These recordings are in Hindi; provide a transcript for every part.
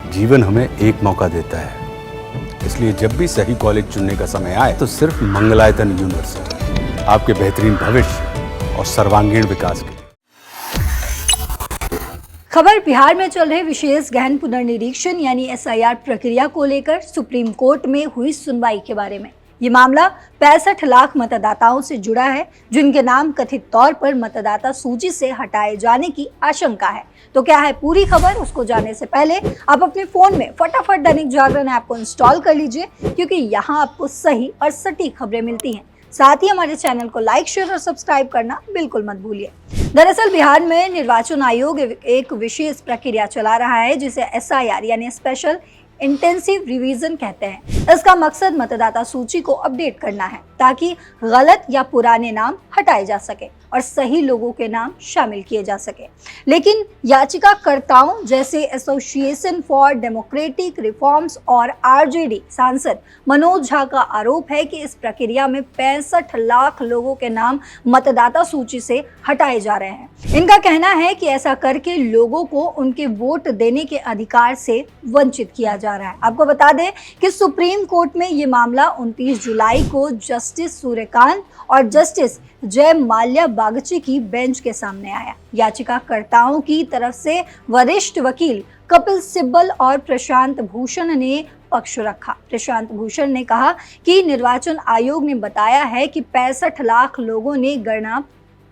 जीवन हमें एक मौका देता है, इसलिए जब भी सही कॉलेज चुनने का समय आए तो सिर्फ मंगलायतन यूनिवर्सिटी आपके बेहतरीन भविष्य और सर्वांगीण विकास के लिए। खबर बिहार में चल रहे विशेष गहन पुनर्निरीक्षण यानी एसआईआर प्रक्रिया को लेकर सुप्रीम कोर्ट में हुई सुनवाई के बारे में। ये मामला 65 लाख मतदाताओं से जुड़ा है जिनके नाम कथित तौर पर मतदाता सूची से हटाए जाने की आशंका है। तो क्या है पूरी खबर, उसको जानने से पहले आप अपने फोन में फटाफट दैनिक जागरण ऐप को इंस्टॉल कर लीजिए, क्योंकि यहाँ आपको सही और सटीक खबरें मिलती हैं। साथ ही हमारे चैनल को लाइक, शेयर और सब्सक्राइब करना बिल्कुल मत भूलिए। दरअसल बिहार में निर्वाचन आयोग एक विशेष प्रक्रिया चला रहा है जिसे एसआईआर यानी स्पेशल इंटेंसिव रिवीजन कहते हैं। इसका मकसद मतदाता सूची को अपडेट करना है ताकि गलत या पुराने नाम हटाए जा सके और सही लोगों के नाम शामिल किए जा सके। लेकिन याचिकाकर्ताओं जैसे एसोसिएशन फॉर डेमोक्रेटिक रिफॉर्म्स और आरजेडी सांसद मनोज झा का आरोप है कि इस प्रक्रिया में 65 लाख लोगों के नाम मतदाता सूची से हटाए जा रहे हैं। इनका कहना है कि ऐसा करके लोगों को उनके वोट देने के अधिकार से वंचित किया जा रहा है। आपको बता दें कि सुप्रीम कोर्ट में ये मामला 29 जुलाई को जस्टिस सूर्यकांत और जस्टिस जय माल्या बागची की बेंच के सामने आया। याचिकाकर्ताओं की तरफ से वरिष्ठ वकील कपिल सिब्बल और प्रशांत भूषण ने पक्ष रखा। प्रशांत भूषण ने कहा कि निर्वाचन आयोग ने बताया है कि 65 लाख लोगों ने गणना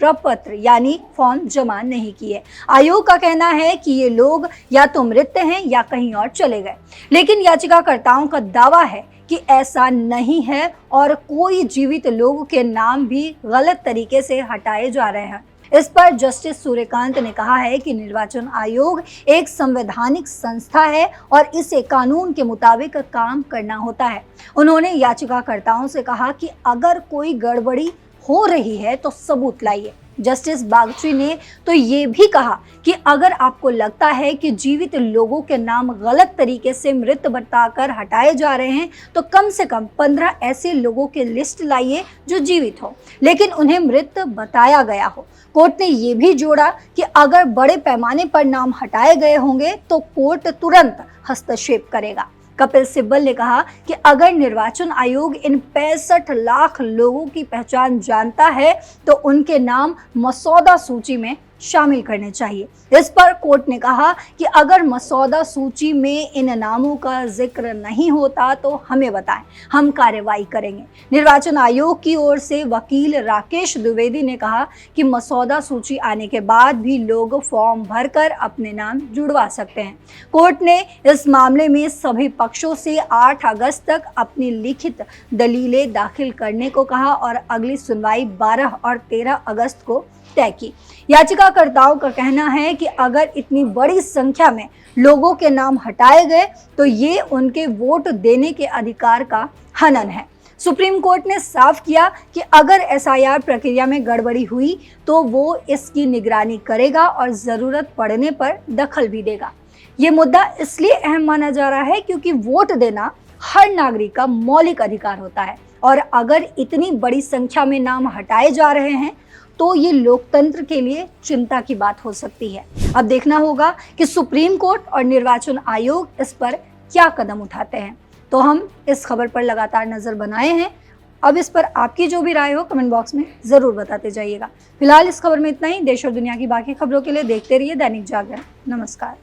प्रपत्र यानी फॉर्म जमा नहीं किए। आयोग का कहना है कि ये लोग या तो मृत हैं या कहीं और चले गए, लेकिन याचिकाकर्ताओं का दावा है कि ऐसा नहीं है और कोई जीवित लोगों के नाम भी गलत तरीके से हटाए जा रहे हैं। इस पर जस्टिस सूर्यकांत ने कहा है कि निर्वाचन आयोग एक संवैधानिक संस्था है और इसे कानून के मुताबिक काम करना होता है। उन्होंने याचिकाकर्ताओं से कहा कि अगर कोई गड़बड़ी हो रही है तो सबूत लाइए। जस्टिस बागची ने तो ये भी कहा कि अगर आपको लगता है कि जीवित लोगों के नाम गलत तरीके से मृत बताकर हटाए जा रहे हैं तो कम से कम 15 ऐसे लोगों की लिस्ट लाइए जो जीवित हो लेकिन उन्हें मृत बताया गया हो। कोर्ट ने ये भी जोड़ा कि अगर बड़े पैमाने पर नाम हटाए गए होंगे तो कोर्ट तुरंत हस्तक्षेप करेगा। कपिल सिब्बल ने कहा कि अगर निर्वाचन आयोग इन 65 लाख लोगों की पहचान जानता है तो उनके नाम मसौदा सूची में शामिल करने चाहिए। इस पर कोर्ट ने कहा कि अगर मसौदा सूची में इन नामों का जिक्र नहीं होता तो हमें बताएं, हम कार्रवाई करेंगे। निर्वाचन आयोग की ओर से वकील राकेश द्विवेदी ने कहा कि मसौदा सूची आने के बाद भी लोग फॉर्म भरकर अपने नाम जुड़वा सकते हैं। कोर्ट ने इस मामले में सभी पक्षों से 8 अगस्त तक अपनी लिखित दलीलें दाखिल करने को कहा और अगली सुनवाई 12 और 13 अगस्त को तय की। याचिकाकर्ताओं का कहना है कि अगर इतनी बड़ी संख्या में लोगों के नाम हटाए गए तो ये उनके वोट देने के अधिकार का हनन है। सुप्रीम कोर्ट ने साफ किया कि अगर एसआईआर प्रक्रिया में गड़बड़ी हुई तो वो इसकी निगरानी करेगा और जरूरत पड़ने पर दखल भी देगा। ये मुद्दा इसलिए अहम माना जा रहा है क्योंकि वोट देना हर नागरिक का मौलिक अधिकार होता है और अगर इतनी बड़ी संख्या में नाम हटाए जा रहे हैं तो ये लोकतंत्र के लिए चिंता की बात हो सकती है। अब देखना होगा कि सुप्रीम कोर्ट और निर्वाचन आयोग इस पर क्या कदम उठाते हैं। तो हम इस खबर पर लगातार नजर बनाए हैं। अब इस पर आपकी जो भी राय हो कमेंट बॉक्स में जरूर बताते जाइएगा। फिलहाल इस खबर में इतना ही। देश और दुनिया की बाकी खबरों के लिए देखते रहिए दैनिक जागरण। नमस्कार।